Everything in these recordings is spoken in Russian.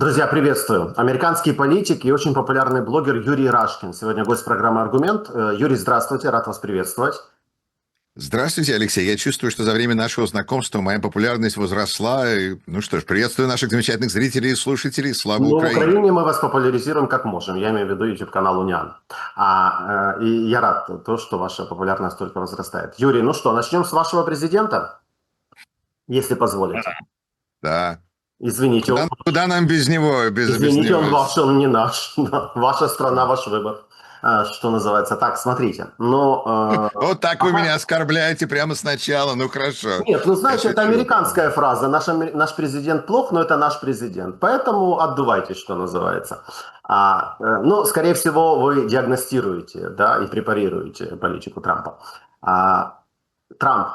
Друзья, приветствую. Американский политик и очень популярный блогер Юрий Рашкин. Сегодня гость программы «Аргумент». Юрий, здравствуйте, рад вас приветствовать. Здравствуйте, Алексей. Я чувствую, что за время нашего знакомства моя популярность возросла. Ну что ж, приветствую наших замечательных зрителей и слушателей. Слава Но в Украине! Украине мы вас популяризируем как можем. Я имею в виду YouTube-канал «Униан». И я рад, что ваша популярность только возрастает. Юрий, ну что, начнем с вашего президента, если позволите. Да. Извините, Куда нам без него? Без извините, он него? ваш, он не наш. Ваша страна, ваш выбор. Что называется. Так, смотрите. Вот так вы меня оскорбляете прямо сначала. Ну хорошо. Нет, ну Я знаешь, это шучу. американская фраза. Наш президент плох, но это наш президент. Поэтому отдувайтесь, что называется. Скорее всего, вы диагностируете, да, и препарируете политику Трампа. А, Трамп,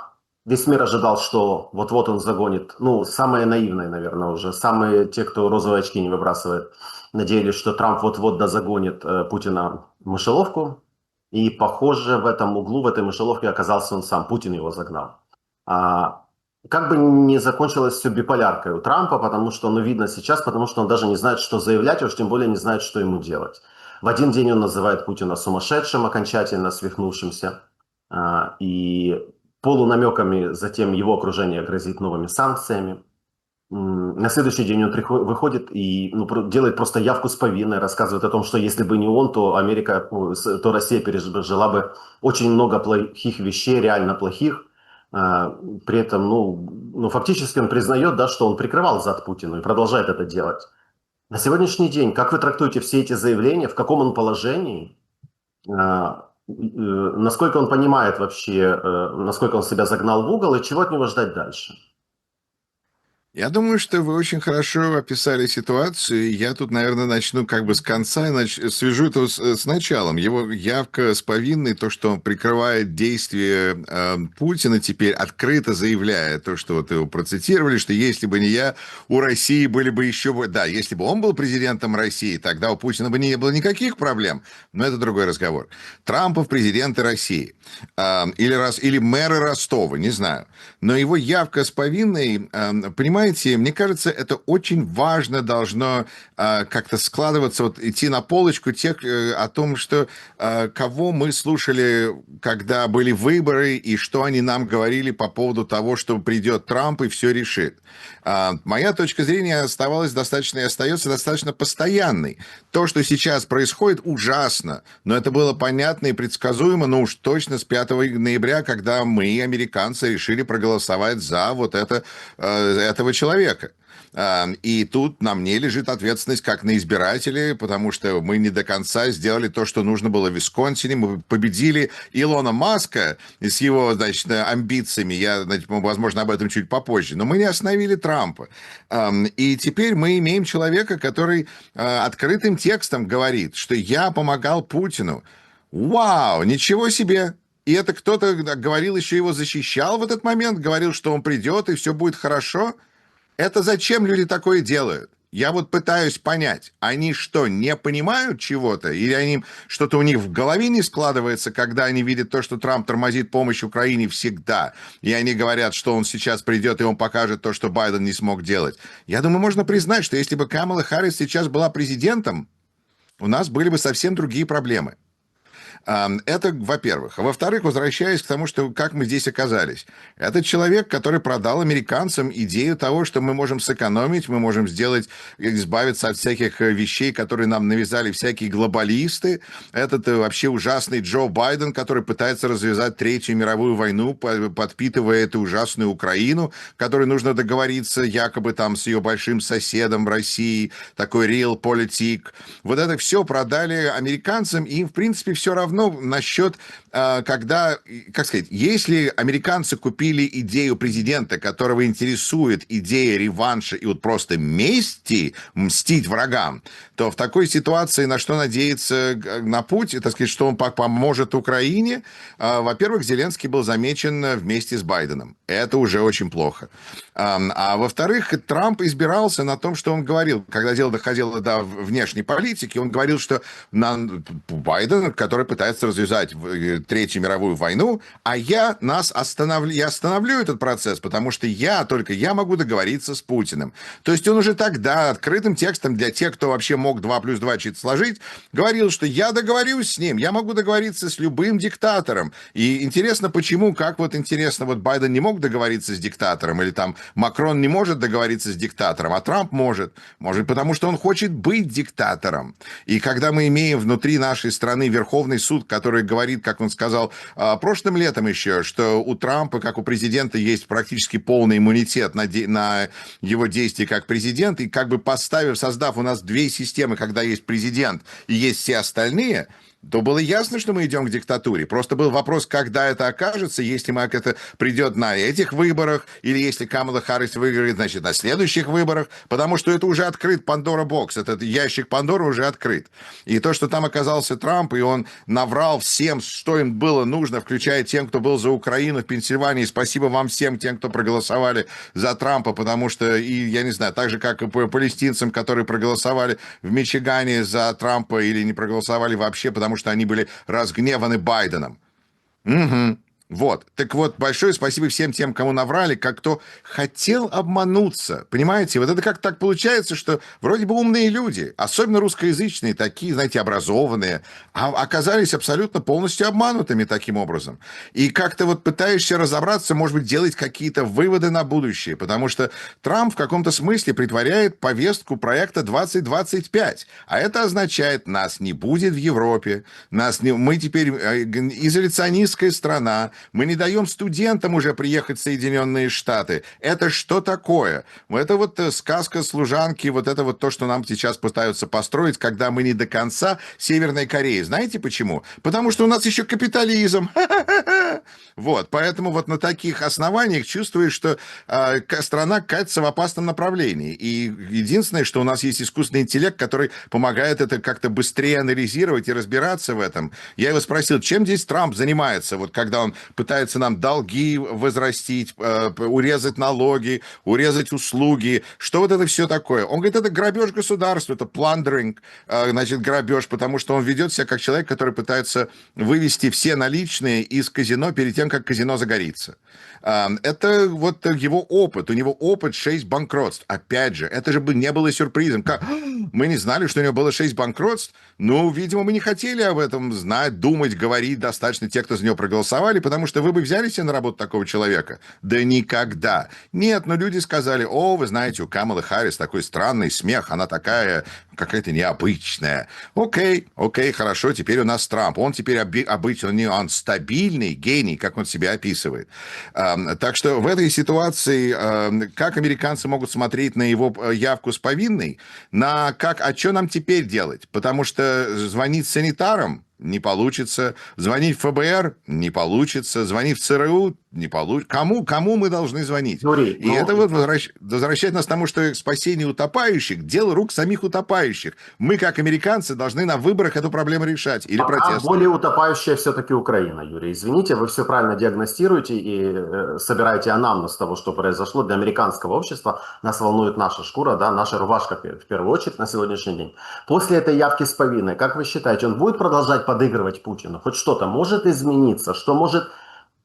весь мир ожидал, что вот-вот он загонит, самые наивные, наверное, уже, самые те, кто розовые очки не выбрасывает, надеялись, что Трамп вот-вот да загонит Путина в мышеловку. И, похоже, в этом углу, в этой мышеловке оказался он сам. Путин его загнал. А, как бы не закончилось все биполяркой у Трампа, потому что, видно сейчас, потому что он даже не знает, что заявлять, а уж тем более не знает, что ему делать. В один день он называет Путина сумасшедшим, окончательно свихнувшимся, и полунамеками затем его окружение грозит новыми санкциями. На следующий день он выходит и делает просто явку с повинной, рассказывает о том, что если бы не он, то то Россия пережила бы очень много плохих вещей, реально плохих. При этом, фактически он признает, да, что он прикрывал зад Путину и продолжает это делать. На сегодняшний день, как вы трактуете все эти заявления, в каком он положении, насколько он понимает вообще, насколько он себя загнал в угол и чего от него ждать дальше? Я думаю, что вы очень хорошо описали ситуацию. Я тут, наверное, начну как бы с конца и свяжу это с началом. Его явка с повинной, то, что он прикрывает действия Путина теперь, открыто заявляя то, что вот его процитировали, что если бы не я, у России были бы еще... Да, если бы он был президентом России, тогда у Путина бы не было никаких проблем. Но это другой разговор. Трампов президенты России. Или мэры Ростова, не знаю. Но его явка с повинной, понимаете, мне кажется, это очень важно должно как-то складываться, вот идти на полочку тех о том, что кого мы слушали, когда были выборы, и что они нам говорили по поводу того, что придет Трамп и все решит. Моя точка зрения оставалась достаточно и остается достаточно постоянной. То, что сейчас происходит, ужасно, но это было понятно и предсказуемо, но уж точно с 5 ноября, когда мы, американцы, решили проголосовать за этого человека. И тут на мне лежит ответственность как на избирателей, потому что мы не до конца сделали то, что нужно было в Висконсине. Мы победили Илона Маска с его, значит, амбициями. Возможно, об этом чуть попозже. Но мы не остановили Трампа. И теперь мы имеем человека, который открытым текстом говорит, что я помогал Путину. Вау, ничего себе! И это кто-то говорил, еще его защищал в этот момент, говорил, что он придет и все будет хорошо. Это зачем люди такое делают? Я вот пытаюсь понять, они что, не понимают чего-то? Или они что-то у них в голове не складывается, когда они видят то, что Трамп тормозит помощь Украине всегда, и они говорят, что он сейчас придет и он покажет то, что Байден не смог делать. Я думаю, можно признать, что если бы Камала Харрис сейчас была президентом, у нас были бы совсем другие проблемы. Это, во-первых. А во-вторых, возвращаясь к тому, что как мы здесь оказались. Это человек, который продал американцам идею того, что мы можем сэкономить, мы можем избавиться от всяких вещей, которые нам навязали всякие глобалисты. Этот вообще ужасный Джо Байден, который пытается развязать Третью мировую войну, подпитывая эту ужасную Украину, которой нужно договориться якобы там с ее большим соседом в России, такой realpolitik. Вот это все продали американцам, и им, в принципе, все равно насчет, когда, как сказать, если американцы купили идею президента, которого интересует идея реванша и вот просто мстить врагам, то в такой ситуации на что надеяться на путь, так сказать, что он поможет Украине? Во-первых, Зеленский был замечен вместе с Байденом. Это уже очень плохо. А во-вторых, Трамп избирался на том, что он говорил, когда дело доходило до внешней политики, он говорил, что Байден, который пытается пытается развязать Третью мировую войну, а я остановлю этот процесс, потому что только я могу договориться с Путиным. То есть он уже тогда открытым текстом для тех, кто вообще мог 2 плюс 2 чуть сложить, говорил, что я договорюсь с ним, я могу договориться с любым диктатором. И интересно, почему, интересно, вот Байден не мог договориться с диктатором, или там Макрон не может договориться с диктатором, а Трамп может. Может, потому что он хочет быть диктатором. И когда мы имеем внутри нашей страны Верховный суд, который говорит, как он сказал прошлым летом еще, что у Трампа, как у президента, есть практически полный иммунитет на его действия как президент, и как бы создав у нас две системы, когда есть президент и есть все остальные, то было ясно, что мы идем к диктатуре. Просто был вопрос, когда это окажется, если это придет на этих выборах, или если Камала Харрис выиграет, значит, на следующих выборах, потому что это уже открыт Пандора Бокс, этот ящик Пандоры уже открыт. И то, что там оказался Трамп, и он наврал всем, что им было нужно, включая тем, кто был за Украину в Пенсильвании. Спасибо вам всем, тем, кто проголосовали за Трампа, потому что, и я не знаю, так же, как и палестинцам, которые проголосовали в Мичигане за Трампа или не проголосовали вообще, потому что они были разгневаны Байденом. Угу. Вот. Так вот, большое спасибо всем тем, кому наврали, кто хотел обмануться. Понимаете, вот это как так получается, что вроде бы умные люди, особенно русскоязычные, такие, знаете, образованные, оказались абсолютно полностью обманутыми таким образом. И как-то вот пытаешься разобраться, может быть, делать какие-то выводы на будущее, потому что Трамп в каком-то смысле притворяет повестку проекта 2025. А это означает, нас не будет в Европе, мы теперь изоляционистская страна, мы не даем студентам уже приехать в Соединенные Штаты. Это что такое? Это вот сказка служанки, вот это вот то, что нам сейчас пытаются построить, когда мы не до конца Северной Кореи. Знаете почему? Потому что у нас еще капитализм. Вот, поэтому вот на таких основаниях чувствуешь, что страна катится в опасном направлении. И единственное, что у нас есть искусственный интеллект, который помогает это как-то быстрее анализировать и разбираться в этом. Я его спросил, чем здесь Трамп занимается, вот когда он пытается нам долги возрастить, урезать налоги, урезать услуги. Что вот это все такое? Он говорит, это грабеж государства, это plundering, значит, грабеж, потому что он ведет себя как человек, который пытается вывести все наличные из казино перед тем, как казино загорится. Это вот его опыт. У него опыт 6 банкротств. Опять же, это же бы не было сюрпризом. Мы не знали, что у него было 6 банкротств. Ну, видимо, мы не хотели об этом знать, думать, говорить достаточно те, кто за него проголосовали, потому что вы бы взяли себе на работу такого человека? Да никогда. Нет, но люди сказали, вы знаете, у Камалы Харрис такой странный смех, она такая какая-то необычная. Окей, хорошо, теперь у нас Трамп. Он теперь обычный, он стабильный гений, как он себя описывает. Так что в этой ситуации, как американцы могут смотреть на его явку с повинной, а что нам теперь делать? Потому что звонить санитарам не получится, звонить в ФБР не получится, звонить в ЦРУ не получится. Кому мы должны звонить? И это вот возвращает нас к тому, что спасение утопающих – дело рук самих утопающих. Мы, как американцы, должны на выборах эту проблему решать или протестовать. Более утопающая все-таки Украина, Юрий. Извините, вы все правильно диагностируете и собираете анамнез того, что произошло для американского общества. Нас волнует наша шкура, да, наша рубашка в первую очередь на сегодняшний день. После этой явки с повинной, как вы считаете, он будет продолжать подыгрывать Путину? Хоть что-то может измениться? Что может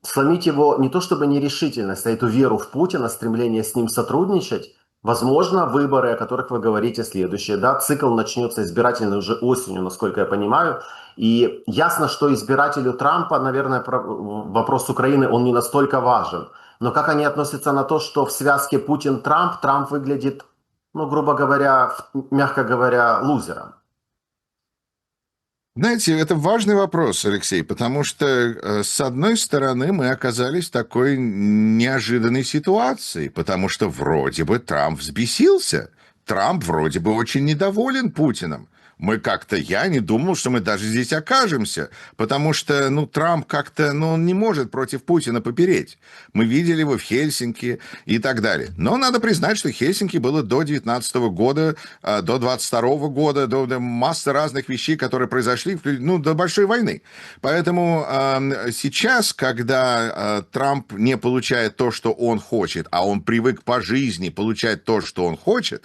сломить его не то чтобы нерешительность, а эту веру в Путина, стремление с ним сотрудничать? Возможно, выборы, о которых вы говорите, следующие. Да, цикл начнется избирательный уже осенью, насколько я понимаю. И ясно, что избирателю Трампа, наверное, вопрос Украины, он не настолько важен. Но как они относятся на то, что в связке Путин-Трамп, Трамп выглядит, грубо говоря, мягко говоря, лузером? Знаете, это важный вопрос, Алексей, потому что, с одной стороны, мы оказались в такой неожиданной ситуации, потому что вроде бы Трамп взбесился, Трамп вроде бы очень недоволен Путиным. Я не думал, что мы даже здесь окажемся, потому что, Трамп как-то, он не может против Путина попереть. Мы видели его в Хельсинки и так далее. Но надо признать, что Хельсинки было до 19 года, до 22 года, до массы разных вещей, которые произошли, до большой войны. Поэтому сейчас, когда Трамп не получает то, что он хочет, а он привык по жизни получать то, что он хочет,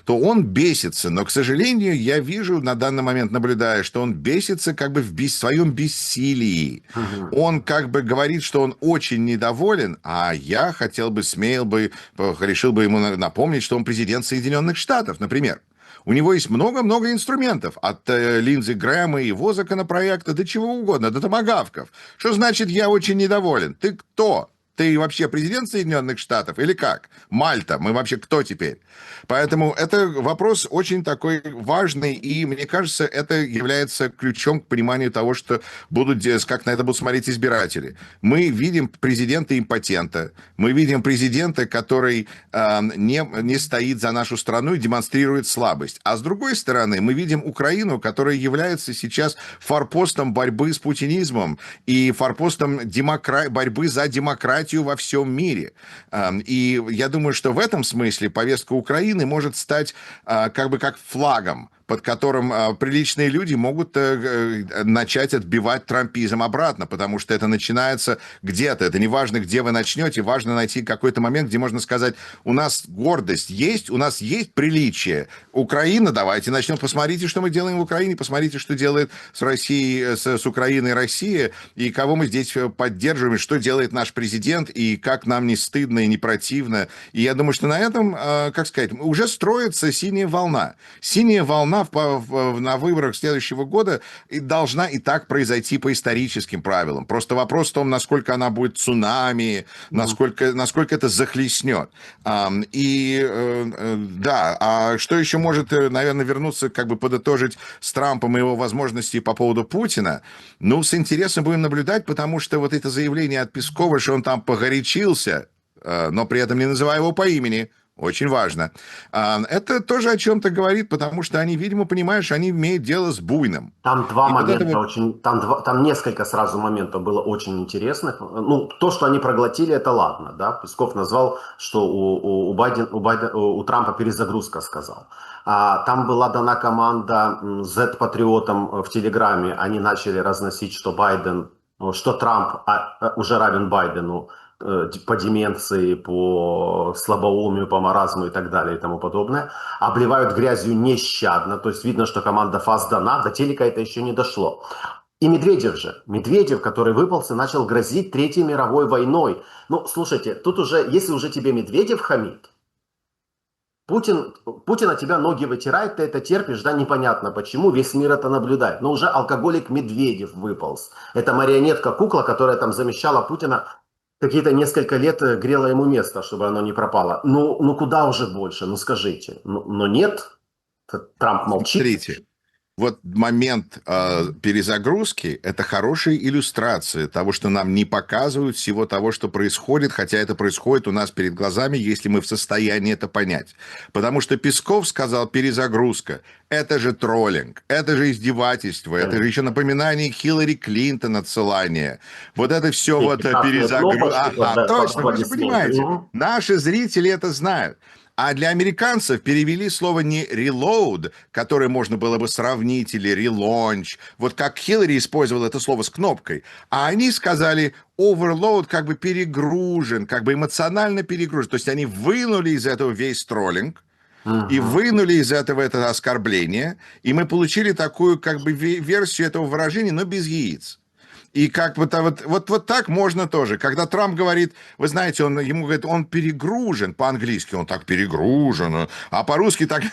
то он бесится. Но, к сожалению, я вижу вижу на данный момент, наблюдая, что он бесится как бы в своем бессилии. Он как бы говорит, что он очень недоволен, а я смел бы, решил бы ему напомнить, что он президент Соединенных Штатов, например. У него есть много-много инструментов, от Линдзи Грэма и его законопроекта до чего угодно, до томагавков. Что значит «я очень недоволен»? Ты кто? Ты вообще президент Соединенных Штатов или как? Мальта, мы вообще кто теперь? Поэтому это вопрос очень такой важный, и мне кажется, это является ключом к пониманию того, что как на это будут смотреть избиратели. Мы видим президента-импотента, мы видим президента, который не стоит за нашу страну и демонстрирует слабость. А с другой стороны, мы видим Украину, которая является сейчас форпостом борьбы с путинизмом и форпостом борьбы за демократию во всем мире. И я думаю, что в этом смысле повестка Украины может стать как бы как флагом, под которым приличные люди могут начать отбивать трампизм обратно, потому что это начинается где-то. Это не важно, где вы начнете, важно найти какой-то момент, где можно сказать, у нас гордость есть, у нас есть приличие. Украина, давайте начнем, посмотрите, что мы делаем в Украине, посмотрите, что делает с Россией, с Украиной Россия, и кого мы здесь поддерживаем, и что делает наш президент, и как нам не стыдно и не противно. И я думаю, что на этом, как сказать, уже строится синяя волна. Синяя волна на выборах следующего года должна и так произойти по историческим правилам. Просто вопрос в том, насколько она будет цунами, насколько это захлестнет. Да, а что еще может, наверное, вернуться, как бы подытожить с Трампом и его возможностей по поводу Путина? Ну, с интересом будем наблюдать, потому что вот это заявление от Пескова, что он там погорячился, но при этом не называя его по имени, очень важно. Это тоже о чем-то говорит, потому что они, видимо, понимают, что они имеют дело с буйным. Там два момента очень... Там несколько сразу моментов было очень интересных. Ну, то, что они проглотили, это ладно, да. Песков назвал, что у Трампа перезагрузка, сказал. Там была дана команда Z-патриотам в Телеграме. Они начали разносить, что Трамп уже равен Байдену по деменции, по слабоумию, по маразму и так далее и тому подобное, обливают грязью нещадно, то есть видно, что команда ФАС дана, до телека это еще не дошло. И Медведев, который выполз и начал грозить Третьей мировой войной. Ну, слушайте, тут уже, если уже тебе Медведев хамит, Путин от тебя ноги вытирает, ты это терпишь, да, непонятно почему, весь мир это наблюдает. Но уже алкоголик Медведев выполз. Это марионетка-кукла, которая там замещала Путина какие-то несколько лет, грела ему место, чтобы оно не пропало. Ну куда уже больше, ну скажите. Но нет, Трамп молчит. Смотрите, вот момент перезагрузки – это хорошая иллюстрация того, что нам не показывают всего того, что происходит, хотя это происходит у нас перед глазами, если мы в состоянии это понять. Потому что Песков сказал перезагрузка. Это же троллинг, это же издевательство, это же еще напоминание Хиллари Клинтон, отсылание. Вот это все вот перезагрузка. Точно, вы же понимаете. Наши зрители это знают. А для американцев перевели слово не reload, которое можно было бы сравнить, или relaunch, вот как Хиллари использовал это слово с кнопкой, а они сказали overload, как бы перегружен, как бы эмоционально перегружен. То есть они вынули из этого весь троллинг, и вынули из этого это оскорбление, и мы получили такую как бы версию этого выражения, но без яиц. И как вот так можно тоже. Когда Трамп говорит, вы знаете, ему говорит, он перегружен, по-английски он так перегружен, а по-русски так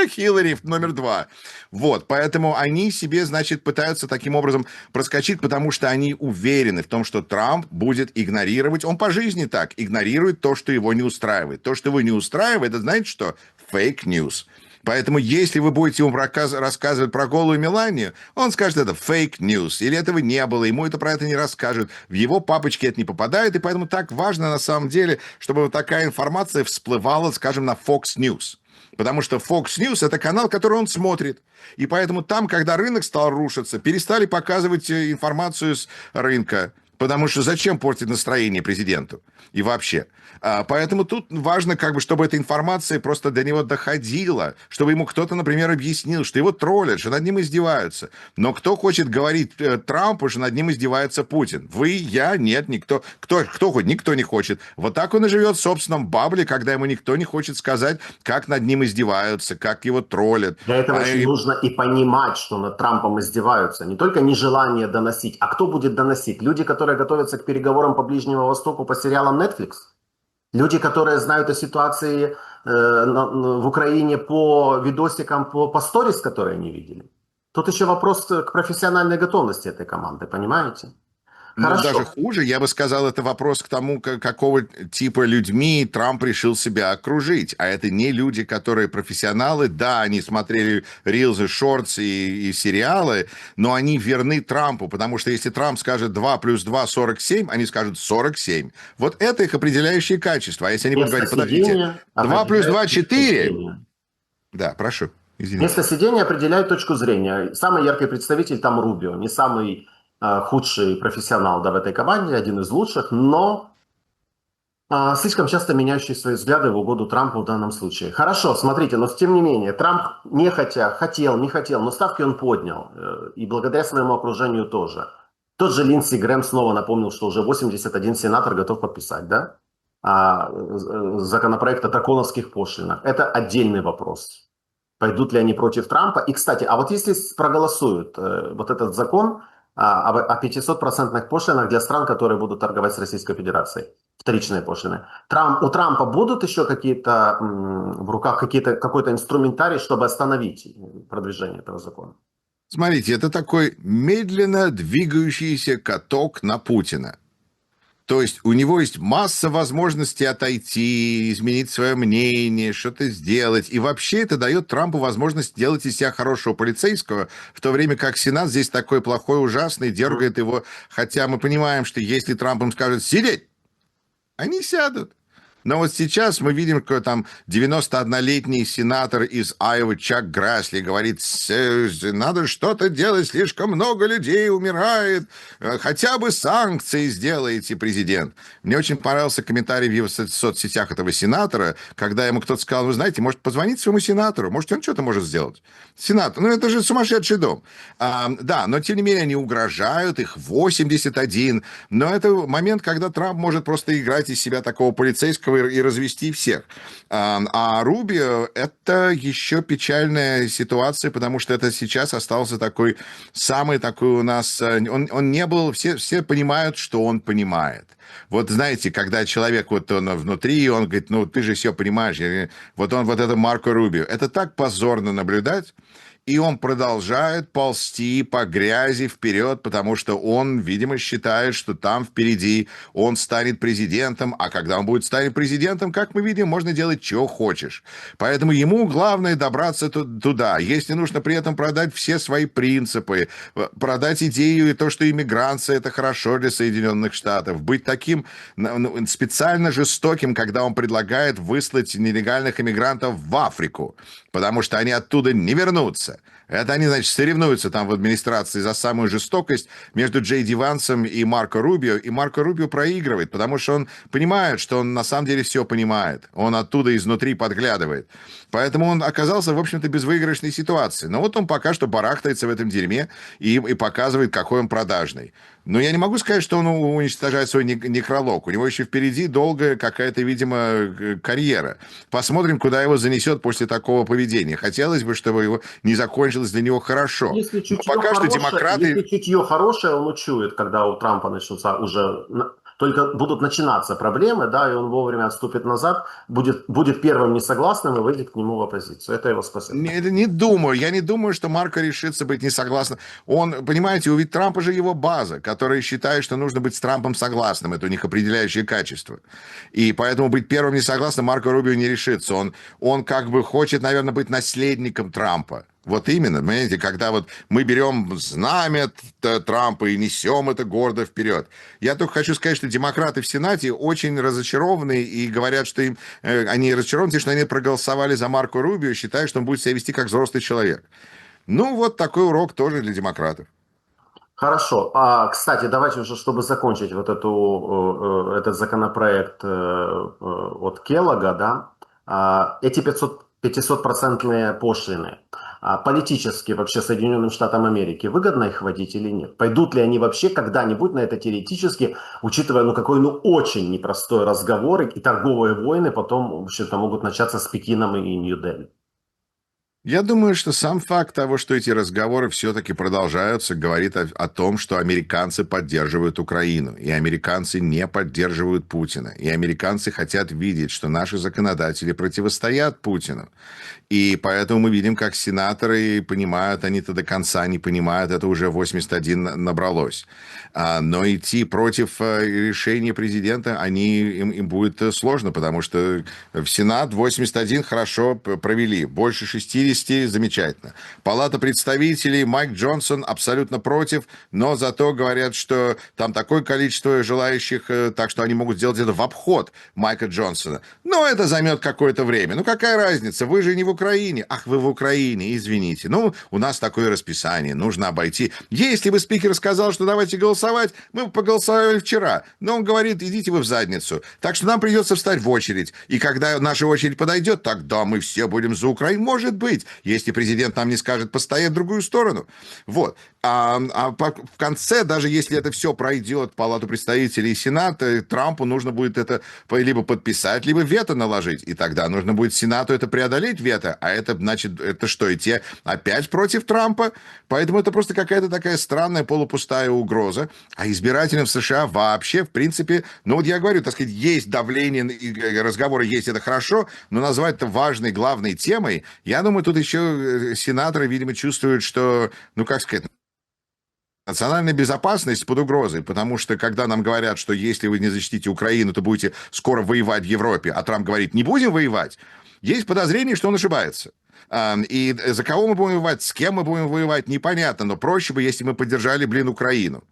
Хиллари номер 2. Вот, поэтому они себе, значит, пытаются таким образом проскочить, потому что они уверены в том, что Трамп будет игнорировать, он по жизни так, игнорирует то, что его не устраивает. То, что его не устраивает, это знаете что? Фейк-ньюс. Поэтому, если вы будете ему рассказывать про голую Меланию, он скажет, это фейк-ньюс, или этого не было, ему это про это не расскажут, в его папочке это не попадает, и поэтому так важно, на самом деле, чтобы вот такая информация всплывала, скажем, на Fox News. Потому что Fox News – это канал, который он смотрит. И поэтому там, когда рынок стал рушиться, перестали показывать информацию с рынка. Потому что зачем портить настроение президенту? И вообще. Поэтому тут важно, как бы, чтобы эта информация просто до него доходила, чтобы ему кто-то, например, объяснил, что его троллят, что над ним издеваются. Но кто хочет говорить Трампу, что над ним издевается Путин? Вы, я, нет, никто. Кто хоть? Никто не хочет. Вот так он и живет в собственном бабле, когда ему никто не хочет сказать, как над ним издеваются, как его троллят. Для этого еще нужно и понимать, что над Трампом издеваются. Не только нежелание доносить, а кто будет доносить? Люди, которые готовятся к переговорам по Ближнему Востоку по сериалам Netflix? Люди, которые знают о ситуации в Украине по видосикам, по сторис, которые они видели? Тут еще вопрос к профессиональной готовности этой команды, понимаете? Ну, даже Хорошо. хуже, я бы сказал, это вопрос к тому, какого типа людьми Трамп решил себя окружить. А это не люди, которые профессионалы. Да, они смотрели рилзы, шортс и сериалы, но они верны Трампу, потому что если Трамп скажет 2 плюс 2 47, они скажут 47. Вот это их определяющие качества. А если они будут Место говорить, подождите, сидения 2 плюс 2 определяет точку 4. зрения. Да, прошу, извините. Место сидения определяет точку зрения. Самый яркий представитель там Рубио, не самый худший профессионал, да, в этой команде, один из лучших, но слишком часто меняющий свои взгляды в угоду Трампу в данном случае. Хорошо, смотрите, но тем не менее, Трамп не хотел, но ставки он поднял, и благодаря своему окружению тоже. Тот же Линдси Грэм снова напомнил, что уже 81 сенатор готов подписать, да, законопроект о драконовских пошлинах. Это отдельный вопрос. Пойдут ли они против Трампа? И, кстати, а вот если проголосуют вот этот закон о 500% пошлинах для стран, которые будут торговать с Российской Федерацией, вторичные пошлины, у Трампа будут еще какие-то в руках какой-то инструментарий, чтобы остановить продвижение этого закона? Смотрите, это такой медленно двигающийся каток на Путина. То есть у него есть масса возможностей отойти, изменить свое мнение, что-то сделать. И вообще это дает Трампу возможность делать из себя хорошего полицейского, в то время как Сенат здесь такой плохой, ужасный, дергает его. Хотя мы понимаем, что если Трамп им скажет «сидеть», они сядут. Но вот сейчас мы видим, как там 91-летний сенатор из Айовы Чак Грасли говорит, надо что-то делать, слишком много людей умирает, хотя бы санкции сделайте, президент. Мне очень понравился комментарий в его соцсетях этого сенатора, когда ему кто-то сказал, вы знаете, может позвонить своему сенатору, может он что-то может сделать. Сенатор, ну это же сумасшедший дом. Да, но тем не менее они угрожают, их 81, но это момент, когда Трамп может просто играть из себя такого полицейского и развести всех. А Рубио — это еще печальная ситуация, потому что это сейчас остался такой, самый такой у нас... Он не был... Все понимают, что он понимает. Вот знаете, когда человек вот он внутри, он говорит, ну ты же все понимаешь. Вот он, вот это Марко Рубио. Это так позорно наблюдать. И он продолжает ползти по грязи вперед, потому что он, видимо, считает, что там впереди он станет президентом, а когда он будет станет президентом, как мы видим, можно делать, что хочешь. Поэтому ему главное добраться туда. Если нужно при этом продать все свои принципы, продать идею и то, что иммиграция – это хорошо для Соединенных Штатов, быть таким специально жестоким, когда он предлагает выслать нелегальных иммигрантов в Африку, потому что они оттуда не вернутся. Это они, значит, соревнуются там в администрации за самую жестокость между Джей Ди Вансом и Марко Рубио. И Марко Рубио проигрывает, потому что он понимает, что он на самом деле все понимает. Он оттуда изнутри подглядывает. Поэтому он оказался, в общем-то, в безвыигрышной ситуации. Но вот он пока что барахтается в этом дерьме и показывает, какой он продажный. Но я не могу сказать, что он уничтожает свой некролог. У него еще впереди долгая какая-то, видимо, карьера. Посмотрим, куда его занесет после такого поведения. Хотелось бы, чтобы его не закончилось для него хорошо. Если Но пока что демократы... Если чутье хорошее, он учует, когда у Трампа начнутся уже... Только будут начинаться проблемы, да, и он вовремя отступит назад, будет первым несогласным и выйдет к нему в оппозицию. Это его спасет. Не думаю. Я не думаю, что Марко решится быть не согласным. Он, понимаете, ведь Трампа же его база, которая считает, что нужно быть с Трампом согласным. Это у них определяющее качество. И поэтому быть первым несогласным Марко Рубио не решится. Он как бы хочет, наверное, быть наследником Трампа. Вот именно, понимаете, когда вот мы берем знамя Трампа и несем это гордо вперед. Я только хочу сказать, что демократы в Сенате очень разочарованы и говорят, что они разочарованы, тем, что они проголосовали за Марко Рубио, считая, что он будет себя вести как взрослый человек. Ну, вот такой урок тоже для демократов. Хорошо. Кстати, давайте уже, чтобы закончить вот этот законопроект от Келлога, да, эти 500% пошлины, политически вообще Соединенным Штатам Америки выгодно их вводить или нет? Пойдут ли они вообще когда-нибудь на это теоретически, учитывая, ну, какой, ну, очень непростой разговор и торговые войны потом, в общем-то, могут начаться с Пекином и Нью-Дели? Я думаю, что сам факт того, что эти разговоры все-таки продолжаются, говорит о том, что американцы поддерживают Украину, и американцы не поддерживают Путина, и американцы хотят видеть, что наши законодатели противостоят Путину. И поэтому мы видим, как сенаторы понимают, они-то до конца не понимают, это уже 81 набралось. Но идти против решения президента, им будет сложно, потому что в Сенат 81 хорошо провели, больше 60 замечательно. Палата представителей, Майк Джонсон абсолютно против, но зато говорят, что там такое количество желающих, так что они могут сделать это в обход Майка Джонсона. Но это займет какое-то время. Ну какая разница, вы же не в Украине. Ах, вы в Украине, извините. Ну, у нас такое расписание, нужно обойти. Если бы спикер сказал, что давайте голосовать, мы бы поголосовали вчера. Но он говорит, идите вы в задницу. Так что нам придется встать в очередь. И когда наша очередь подойдет, тогда мы все будем за Украину. Может быть, если президент нам не скажет постоять в другую сторону. Вот. В конце, даже если это все пройдет Палату представителей и Сенат, Трампу нужно будет это либо подписать, либо вето наложить. И тогда нужно будет Сенату это преодолеть вето. А это значит, это что, и те опять против Трампа? Поэтому это просто какая-то такая странная полупустая угроза. А избирателям в США вообще, в принципе, ну вот я говорю, так сказать, есть давление, разговоры есть, это хорошо, но назвать это важной, главной темой, я думаю, тут еще сенаторы, видимо, чувствуют, что, ну как сказать, национальная безопасность под угрозой, потому что когда нам говорят, что если вы не защитите Украину, то будете скоро воевать в Европе, а Трамп говорит, не будем воевать, есть подозрение, что он ошибается. И за кого мы будем воевать, с кем мы будем воевать, непонятно, но проще бы, если мы поддержали, Украину.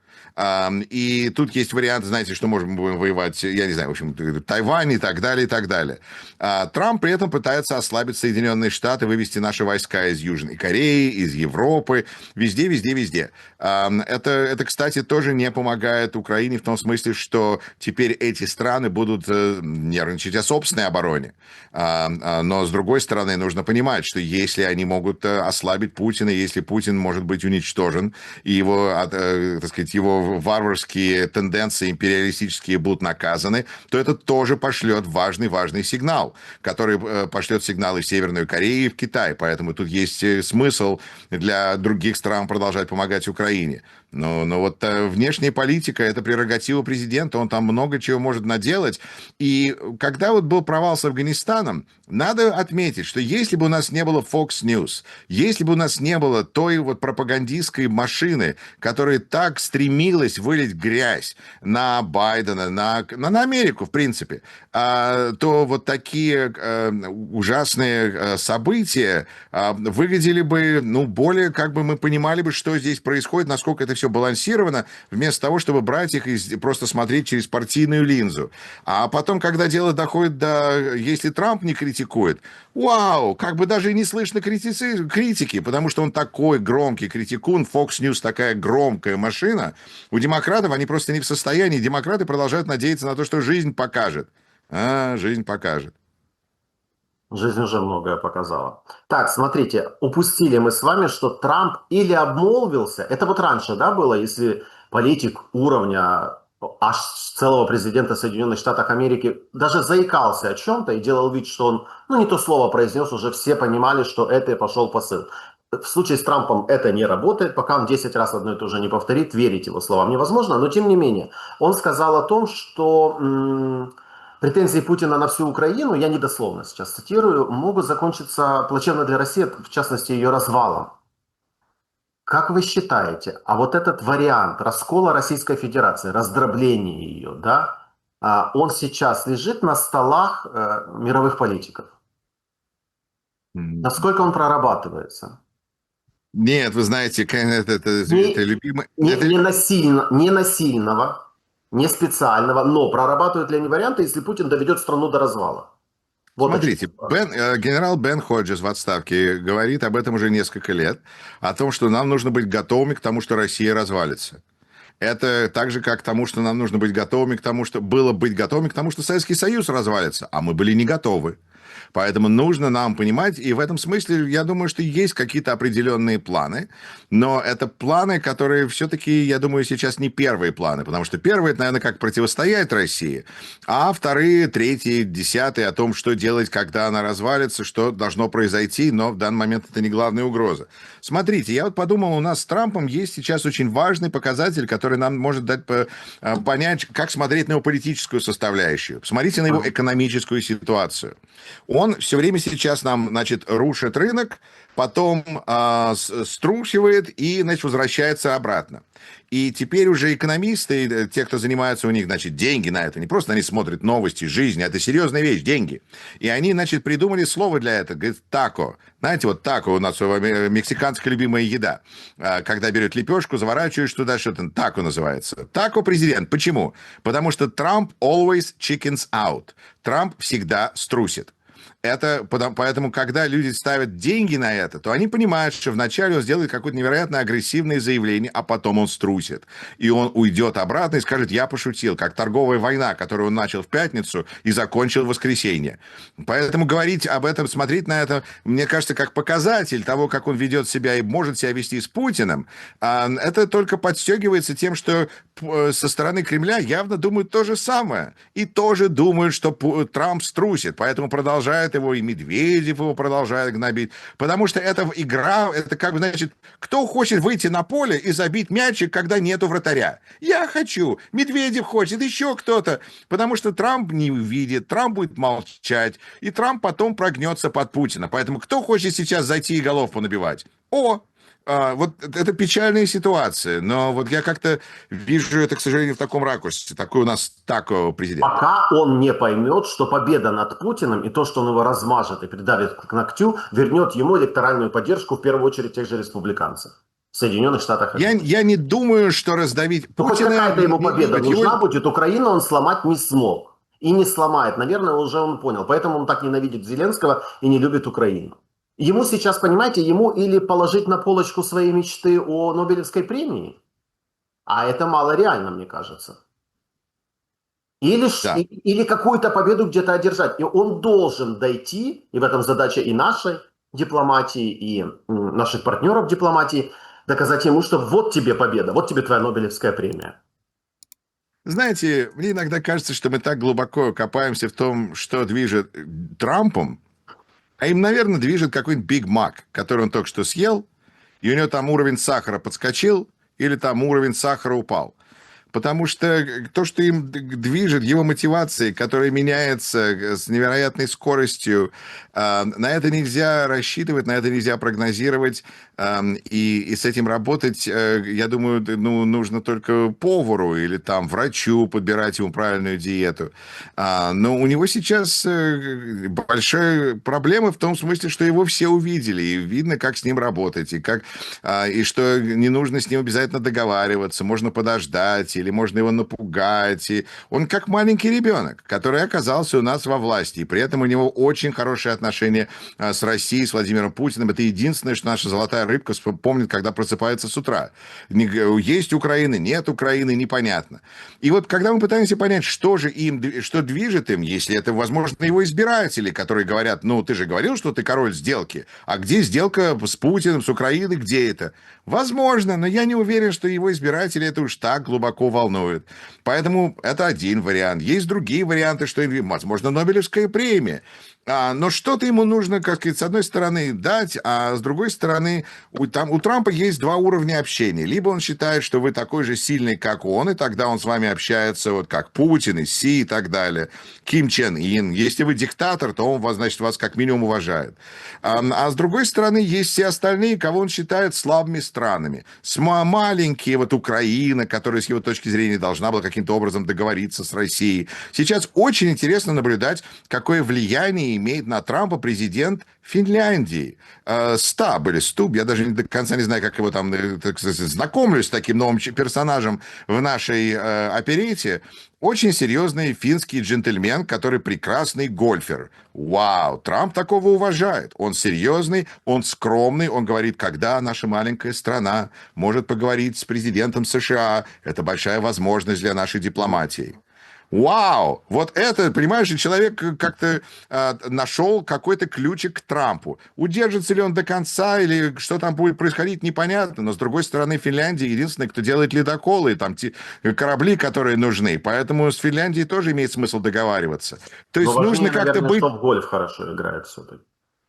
И тут есть вариант, знаете, что можем мы будем воевать, я не знаю, в общем, Тайвань и так далее, и так далее. Трамп при этом пытается ослабить Соединенные Штаты, вывести наши войска из Южной Кореи, из Европы, везде, везде, везде. Это, кстати, тоже не помогает Украине в том смысле, что теперь эти страны будут нервничать о собственной обороне. Но, с другой стороны, нужно понимать, что если они могут ослабить Путина, если Путин может быть уничтожен, и его, так сказать, его варварские тенденции империалистические будут наказаны, то это тоже пошлет важный сигнал, который пошлет сигналы в Северную Корею и в Китай. Поэтому тут есть смысл для других стран продолжать помогать Украине. Но вот внешняя политика – это прерогатива президента, он там много чего может наделать. И когда вот был провал с Афганистаном, надо отметить, что если бы у нас не было Fox News, если бы у нас не было той вот пропагандистской машины, которая так стремилась вылить грязь на Байдена, на Америку, в принципе, то вот такие ужасные события выглядели бы, ну, более, как бы мы понимали бы, что здесь происходит, насколько это все балансировано, вместо того, чтобы брать их и просто смотреть через партийную линзу. А потом, когда дело доходит до, если Трамп не критикует, вау, как бы даже и не слышно критики, потому что он такой громкий критикун, Fox News такая громкая машина. У демократов они просто не в состоянии, демократы продолжают надеяться на то, что жизнь покажет. Жизнь покажет. Жизнь уже многое показала. Так, смотрите, упустили мы с вами, что Трамп или обмолвился, это вот раньше, да, было, если политик уровня аж целого президента Соединенных Штатов Америки даже заикался о чем-то и делал вид, что он, ну, не то слово произнес, уже все понимали, что это и пошел посыл. В случае с Трампом это не работает, пока он 10 раз одно и то же не повторит, верить его словам невозможно, но тем не менее, он сказал о том, что претензии Путина на всю Украину, я недословно сейчас цитирую, могут закончиться плачевно для России, в частности ее развалом. Как вы считаете, а вот этот вариант раскола Российской Федерации, раздробления ее, да, он сейчас лежит на столах мировых политиков? Насколько он прорабатывается? Нет, вы знаете, это Не, любимый... не насильно, не насильного, не специального, но прорабатывают ли они варианты, если Путин доведет страну до развала? Вот о чем. Смотрите, генерал Бен Ходжес в отставке говорит об этом уже несколько лет, о том, что нам нужно быть готовыми к тому, что Россия развалится. Это так же, как к тому, что нам нужно быть готовыми к тому, что было быть готовыми к тому, что Советский Союз развалится, а мы были не готовы. Поэтому нужно нам понимать, и в этом смысле, я думаю, что есть какие-то определенные планы, но это планы, которые все-таки, я думаю, сейчас не первые планы, потому что первые, это, наверное, как противостоять России, а вторые, третьи, десятые о том, что делать, когда она развалится, что должно произойти, но в данный момент это не главная угроза. Смотрите, я вот подумал, у нас с Трампом есть сейчас очень важный показатель, который нам может дать понять, как смотреть на его политическую составляющую. Посмотрите на его экономическую ситуацию. Он все время сейчас нам, значит, рушит рынок, потом струхивает и, значит, возвращается обратно. И теперь уже экономисты, те, кто занимается, у них, значит, деньги на это, не просто они смотрят новости, жизнь, это серьезная вещь, деньги. И они, значит, придумали слово для этого, говорит, тако. Знаете, вот тако у нас мексиканская любимая еда. Когда берет лепешку, заворачиваешь туда что-то, тако называется. Тако президент. Почему? Потому что Трамп always chickens out. Трамп всегда струсит. Поэтому, когда люди ставят деньги на это, то они понимают, что вначале он сделает какое-то невероятно агрессивное заявление, а потом он струсит. И он уйдет обратно и скажет, я пошутил, как торговая война, которую он начал в пятницу и закончил в воскресенье. Поэтому говорить об этом, смотреть на это, мне кажется, как показатель того, как он ведет себя и может себя вести с Путиным, это только подстегивается тем, что со стороны Кремля явно думают то же самое. И тоже думают, что Трамп струсит. Поэтому продолжает его, и Медведев его продолжает гнобить. Потому что это игра, это как бы, значит, кто хочет выйти на поле и забить мячик, когда нету вратаря? Я хочу, Медведев хочет, еще кто-то. Потому что Трамп не увидит, Трамп будет молчать, и Трамп потом прогнется под Путина. Поэтому кто хочет сейчас зайти и голов понабивать? Вот это печальная ситуация, но вот я как-то вижу это, к сожалению, в таком ракурсе. Такой у нас такой президент. Пока он не поймет, что победа над Путиным и то, что он его размажет и придавит к ногтю, вернет ему электоральную поддержку, в первую очередь, тех же республиканцев в Соединенных Штатах. Я не думаю, что раздавить Путина... Хоть какая-то ему победа нужна будет, Украину он сломать не смог. И не сломает. Наверное, уже он понял. Поэтому он так ненавидит Зеленского и не любит Украину. Ему сейчас, понимаете, ему или положить на полочку свои мечты о Нобелевской премии, а это мало реально, мне кажется. Или какую-то победу где-то одержать. И он должен дойти, и в этом задача и нашей дипломатии, и наших партнеров дипломатии, доказать ему, что вот тебе победа, вот тебе твоя Нобелевская премия. Знаете, мне иногда кажется, что мы так глубоко копаемся в том, что движет Трампом, а им, наверное, движет какой-нибудь Биг Мак, который он только что съел, и у него там уровень сахара подскочил, или там уровень сахара упал. Потому что то, что им движет, его мотивацией, которая меняется с невероятной скоростью, на это нельзя рассчитывать, на это нельзя прогнозировать. И с этим работать, я думаю, нужно только повару или там врачу подбирать ему правильную диету. Но у него сейчас большая проблема в том смысле, что его все увидели, и видно, как с ним работать, и что не нужно с ним обязательно договариваться, можно подождать, или можно его напугать. И он как маленький ребенок, который оказался у нас во власти, и при этом у него очень хорошие отношения с Россией, с Владимиром Путиным. Это единственное, что наша золотая рыбка помнит, когда просыпается с утра. Есть Украины, нет Украины, непонятно. И вот когда мы пытаемся понять, что движет им, если это, возможно, его избиратели, которые говорят, ты же говорил, что ты король сделки, а где сделка с Путиным, с Украиной, где это? Возможно, но я не уверен, что его избиратели это уж так глубоко волнует. Поэтому это один вариант. Есть другие варианты, что, возможно, Нобелевская премия. Но что-то ему нужно, как сказать, с одной стороны дать, а с другой стороны у Трампа есть два уровня общения. Либо он считает, что вы такой же сильный, как он, и тогда он с вами общается, вот как Путин, и Си, и так далее. Ким Чен Ин. Если вы диктатор, то он, значит, вас как минимум уважает. А с другой стороны есть все остальные, кого он считает слабыми странами. Маленькие, вот Украина, которая с его точки зрения должна была каким-то образом договориться с Россией. Сейчас очень интересно наблюдать, какое влияние влияние имеет на Трампа президент Финляндии. Стаб или Стуб, я даже до конца не знаю, как его там, так сказать, знакомлюсь с таким новым персонажем в нашей оперете. Очень серьезный финский джентльмен, который прекрасный гольфер. Вау, Трамп такого уважает. Он серьезный, он скромный, он говорит, когда наша маленькая страна может поговорить с президентом США, это большая возможность для нашей дипломатии. Вау! Вот это, понимаешь, человек как-то нашел какой-то ключик к Трампу. Удержится ли он до конца или что там будет происходить, непонятно. Но, с другой стороны, Финляндия единственная, кто делает ледоколы, и там корабли, которые нужны. Поэтому с Финляндией тоже имеет смысл договариваться. То Но есть нужно важнее, как-то наверное, быть... что в гольф хорошо играет все-таки.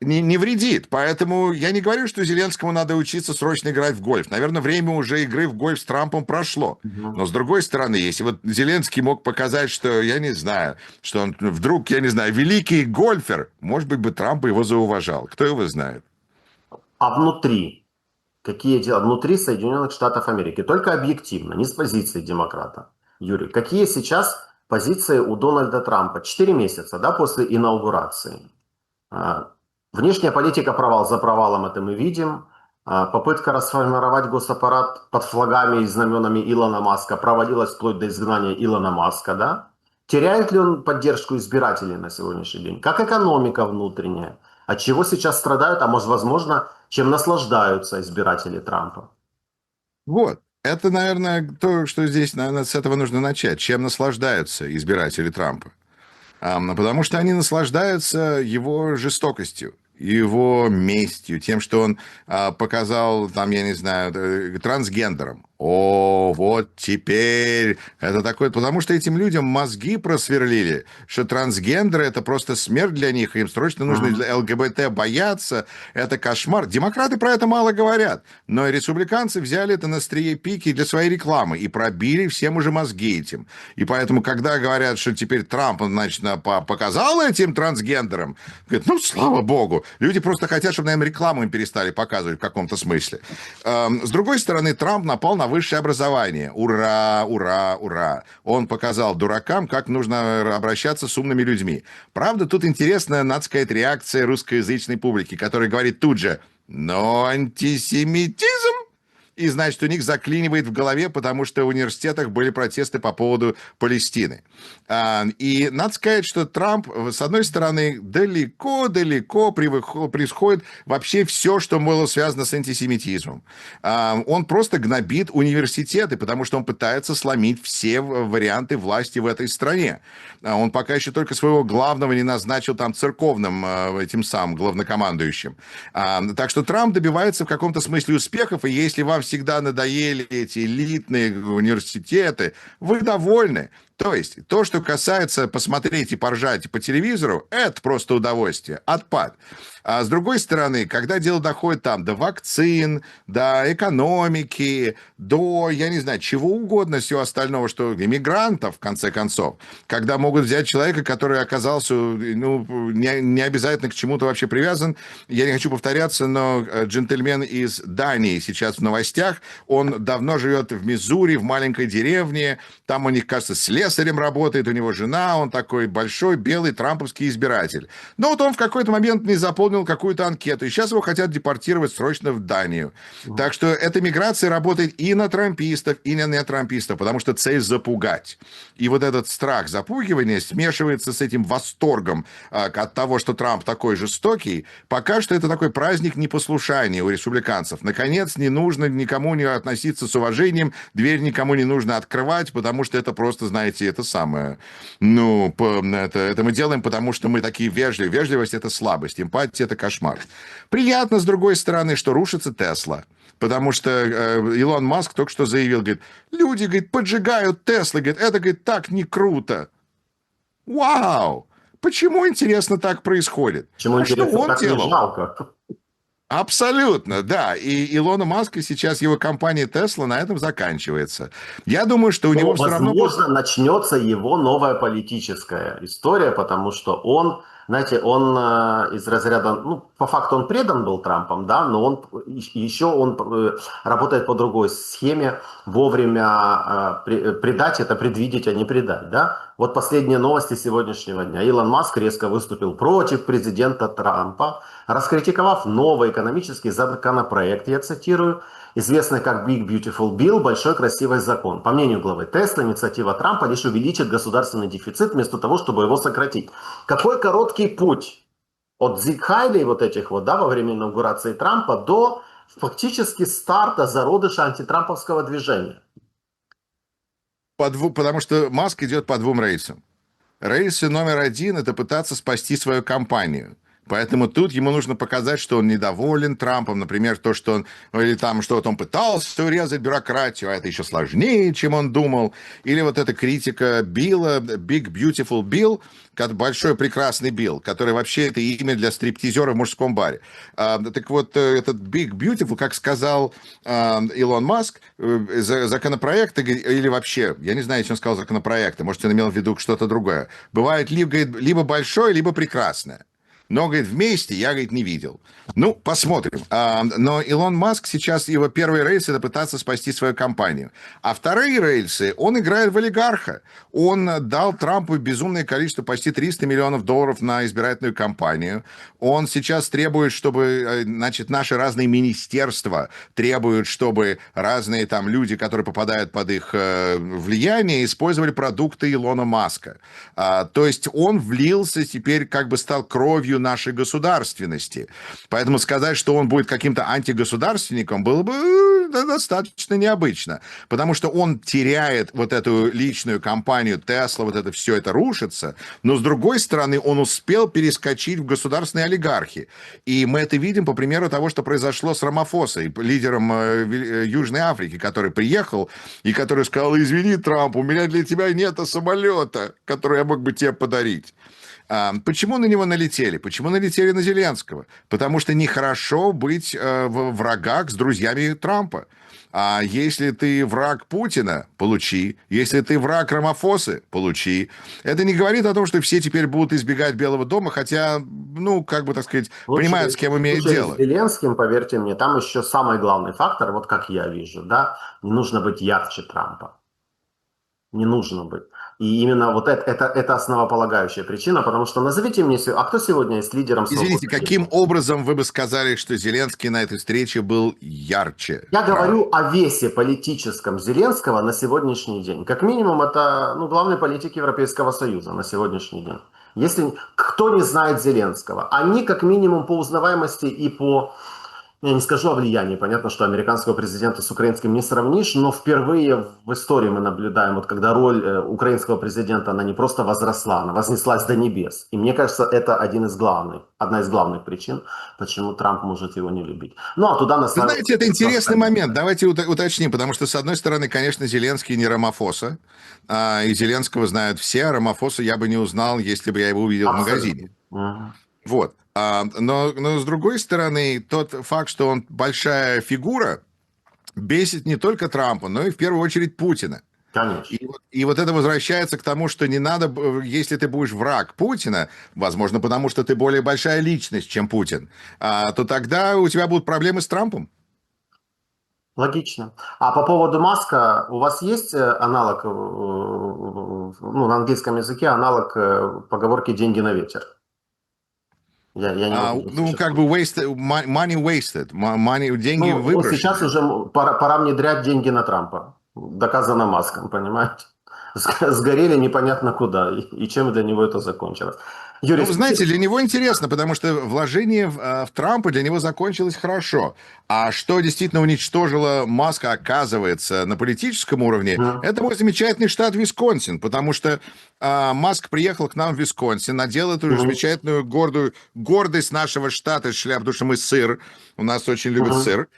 Не вредит. Поэтому я не говорю, что Зеленскому надо учиться срочно играть в гольф. Наверное, время уже игры в гольф с Трампом прошло. Но с другой стороны, если вот Зеленский мог показать, что, я не знаю, что он вдруг, я не знаю, великий гольфер, может быть, бы Трамп его зауважал. Кто его знает? А внутри? Какие дела? Внутри Соединенных Штатов Америки. Только объективно, не с позиции демократа. Юрий, какие сейчас позиции у Дональда Трампа? 4 месяца, да, после инаугурации. Внешняя политика провал за провалом, это мы видим. Попытка расформировать госаппарат под флагами и знаменами Илона Маска проводилась вплоть до изгнания Илона Маска, да? Теряет ли он поддержку избирателей на сегодняшний день? Как экономика внутренняя? От чего сейчас страдают, а может, возможно, чем наслаждаются избиратели Трампа? Вот. Это, наверное, то, что здесь, наверное, с этого нужно начать. Чем наслаждаются избиратели Трампа? Потому что они наслаждаются его жестокостью, его местью, тем, что он показал, там, я не знаю, трансгендером. О, вот теперь это такое... Потому что этим людям мозги просверлили, что трансгендеры — это просто смерть для них, им срочно нужно для ЛГБТ бояться, это кошмар. Демократы про это мало говорят, но республиканцы взяли это на острие пики для своей рекламы и пробили всем уже мозги этим. И поэтому, когда говорят, что теперь Трамп, значит, показал этим трансгендерам, говорят, ну, слава богу, люди просто хотят, чтобы, наверное, рекламу им перестали показывать в каком-то смысле. С другой стороны, Трамп напал на высшее образование. Ура, ура, ура. Он показал дуракам, как нужно обращаться с умными людьми. Правда, тут интересная, надо сказать, реакция русскоязычной публики, которая говорит тут же, но антисемитизм? И, значит, у них заклинивает в голове, потому что в университетах были протесты по поводу Палестины. И надо сказать, что Трамп, с одной стороны, далеко-далеко происходит вообще все, что было связано с антисемитизмом. Он просто гнобит университеты, потому что он пытается сломить все варианты власти в этой стране. Он пока еще только своего главного не назначил там церковным, этим самым главнокомандующим. Так что Трамп добивается в каком-то смысле успехов, и если вам всегда надоели эти элитные университеты, вы довольны. То есть, то, что касается посмотреть и поржать по телевизору, это просто удовольствие, отпад. А с другой стороны, когда дело доходит там до вакцин, до экономики, до, я не знаю, чего угодно, всего остального, что иммигрантов, в конце концов, когда могут взять человека, который оказался, ну, не обязательно к чему-то вообще привязан, я не хочу повторяться, но джентльмен из Дании сейчас в новостях, он давно живет в Миссури, в маленькой деревне, там у них, кажется, слесарем работает, у него жена, он такой большой белый трамповский избиратель. Но вот он в какой-то момент не заполнил какую-то анкету, и сейчас его хотят депортировать срочно в Данию. Так что эта миграция работает и на трампистов, и на нетрампистов, потому что цель запугать. И вот этот страх запугивания смешивается с этим восторгом от того, что Трамп такой жестокий. Пока что это такой праздник непослушания у республиканцев. Наконец, не нужно никому не относиться с уважением, дверь никому не нужно открывать, потому что это просто, знаете, это самое... Ну, это мы делаем, потому что мы такие вежливые. Вежливость — это слабость, эмпатия — это кошмар. Приятно, с другой стороны, что рушится Тесла. Потому что Илон Маск только что заявил, говорит, люди, говорит, поджигают Теслы, говорит, это, говорит, так не круто. Вау! Почему, интересно, так происходит? Почему, Что интересно, он так не делал? жалко? Абсолютно, да. И Илона Маска сейчас, его компания Tesla на этом заканчивается. Я думаю, что у него все равно... Возможно, начнется его новая политическая история, потому что он Знаете, он из разряда, ну, по факту он предан был Трампом, да, но он еще он работает по другой схеме: вовремя предать — это предвидеть, а не предать, да. Вот последние новости сегодняшнего дня. Илон Маск резко выступил против президента Трампа, раскритиковав новый экономический законопроект, я цитирую, известный как Big Beautiful Bill, большой красивый закон. По мнению главы Тесла, инициатива Трампа лишь увеличит государственный дефицит вместо того, чтобы его сократить. Какой короткий путь от зигхайлей вот этих вот, да, во время инаугурации Трампа до фактически старта зародыша антитрамповского движения. Потому что Маск идет по двум рейсам. Рейс номер один – это пытаться спасти свою компанию. Поэтому тут ему нужно показать, что он недоволен Трампом, например, то, что он, или там, что вот он пытался урезать бюрократию, а это еще сложнее, чем он думал. Или вот эта критика Билла, Big Beautiful Bill, большой прекрасный Билл, который вообще это имя для стриптизера в мужском баре. Так вот, этот Big Beautiful, как сказал Илон Маск, законопроекты, или вообще, я не знаю, если он сказал законопроекты, может, он имел в виду что-то другое, бывает либо большое, либо прекрасное. Но, говорит, вместе я, говорит, не видел. Ну, посмотрим. Но Илон Маск сейчас, его первый рейс – это пытаться спасти свою компанию. А вторые рейсы, он играет в олигарха. Он дал Трампу безумное количество, почти $300 миллионов на избирательную кампанию. Он сейчас требует, чтобы, значит, наши разные министерства требуют, чтобы разные там люди, которые попадают под их влияние, использовали продукты Илона Маска. То есть он влился, теперь как бы стал кровью нашей государственности. Поэтому сказать, что он будет каким-то антигосударственником, было бы достаточно необычно. Потому что он теряет вот эту личную компанию Тесла, вот это все это рушится. Но, с другой стороны, он успел перескочить в государственные олигархи. И мы это видим по примеру того, что произошло с Рамафосой, лидером Южной Африки, который приехал и который сказал: извини, Трамп, у меня для тебя нет самолета, который я мог бы тебе подарить. Почему на него налетели? Почему налетели на Зеленского? Потому что нехорошо быть в врагах с друзьями Трампа. А если ты враг Путина, получи. Если ты враг Рамафосы, получи. Это не говорит о том, что все теперь будут избегать Белого дома, хотя, ну, как бы, так сказать, понимают, с кем имеют дело. С Зеленским, поверьте мне, там еще самый главный фактор, вот как я вижу, да, не нужно быть ярче Трампа. Не нужно быть. И именно вот это основополагающая причина, потому что назовите мне, а кто сегодня есть лидером Извините, каким образом вы бы сказали, что Зеленский на этой встрече был ярче? Я говорю о весе политическом Зеленского на сегодняшний день. Как минимум, это главный политик Европейского Союза на сегодняшний день. Если кто не знает Зеленского, они как минимум по узнаваемости и по... Я не скажу о влиянии. Понятно, что американского президента с украинским не сравнишь, но впервые в истории мы наблюдаем, вот когда роль украинского президента, она не просто возросла, она вознеслась до небес. И мне кажется, это одна из главных причин, почему Трамп может его не любить. Ну, а туда Вы знаете, это интересный момент. Давайте уточним, потому что, с одной стороны, конечно, Зеленский не Рамафоса, и Зеленского знают все, а Рамафоса я бы не узнал, если бы я его увидел в магазине. Вот. Но с другой стороны, тот факт, что он большая фигура, бесит не только Трампа, но и в первую очередь Путина. Конечно. И вот это возвращается к тому, что не надо, если ты будешь враг Путина, возможно, потому что ты более большая личность, чем Путин, то тогда у тебя будут проблемы с Трампом. Логично. А по поводу Маска, у вас есть аналог, на английском языке аналог поговорки «деньги на ветер»? Я не могу как бы money wasted, деньги выброшены. Сейчас уже пора внедрять деньги на Трампа. Доказано Маском, понимаете? Сгорели непонятно куда, и чем для него это закончилось. Юрий, вы знаете, для него интересно, потому что вложение в Трампа для него закончилось хорошо. А что действительно уничтожило Маска, оказывается, на политическом уровне, это мой замечательный штат Висконсин, потому что Маск приехал к нам в Висконсин, надел эту замечательную гордость нашего штата, шляпу, потому что мы сыр, у нас очень любят сыр.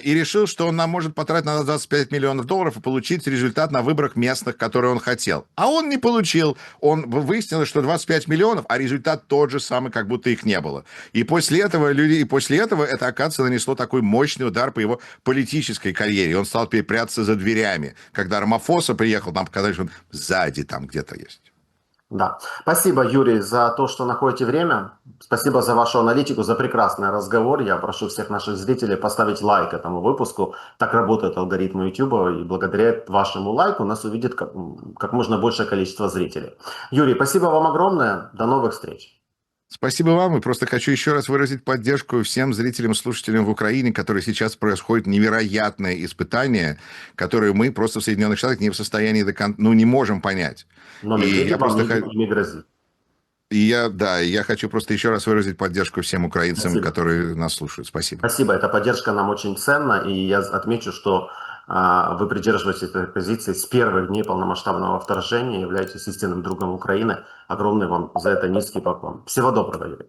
И решил, что он нам может потратить на $25 миллионов и получить результат на выборах местных, которые он хотел. А он не получил. Он выяснил, что 25 миллионов, а результат тот же самый, как будто их не было. И после этого это, оказывается, нанесло такой мощный удар по его политической карьере. Он стал прятаться за дверями. Когда Рамафоса приехал, нам показали, что он сзади там где-то есть. Да. Спасибо, Юрий, за то, что находите время. Спасибо за вашу аналитику, за прекрасный разговор. Я прошу всех наших зрителей поставить лайк этому выпуску. Так работают алгоритмы YouTube, и благодаря вашему лайку нас увидит как можно большее количество зрителей. Юрий, спасибо вам огромное. До новых встреч. Спасибо вам. И просто хочу еще раз выразить поддержку всем зрителям, слушателям в Украине, которые сейчас происходит невероятное испытание, которое мы просто в Соединенных Штатах не в состоянии не можем понять. Но И медведь я вам просто не грозит. я хочу просто еще раз выразить поддержку всем украинцам, Спасибо. которые нас слушают. Спасибо. Спасибо, эта поддержка нам очень ценна, и я отмечу, что вы придерживаетесь этой позиции с первых дней полномасштабного вторжения, являетесь истинным другом Украины. Огромный вам за это низкий поклон. Всего доброго, Юрий.